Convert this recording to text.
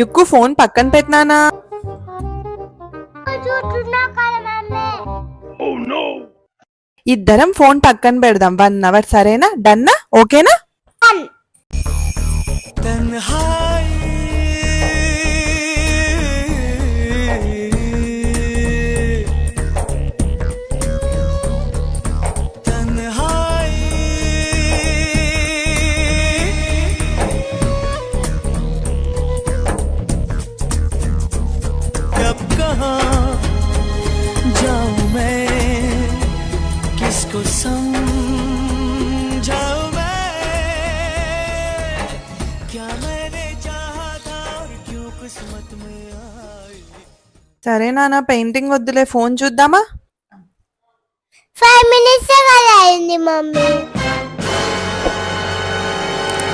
యుక్కు phone పక్కన పెట్టినానా? ఇద్దరం phone పక్కన పెడదాం 1 అవర్, సరేనా? డన్నా? ఓకేనా? సరే నాన్న, పెయింటింగ్ వద్దులే, ఫోన్ చూద్దామా? 5 minutes కదా అయింది మమ్మీ.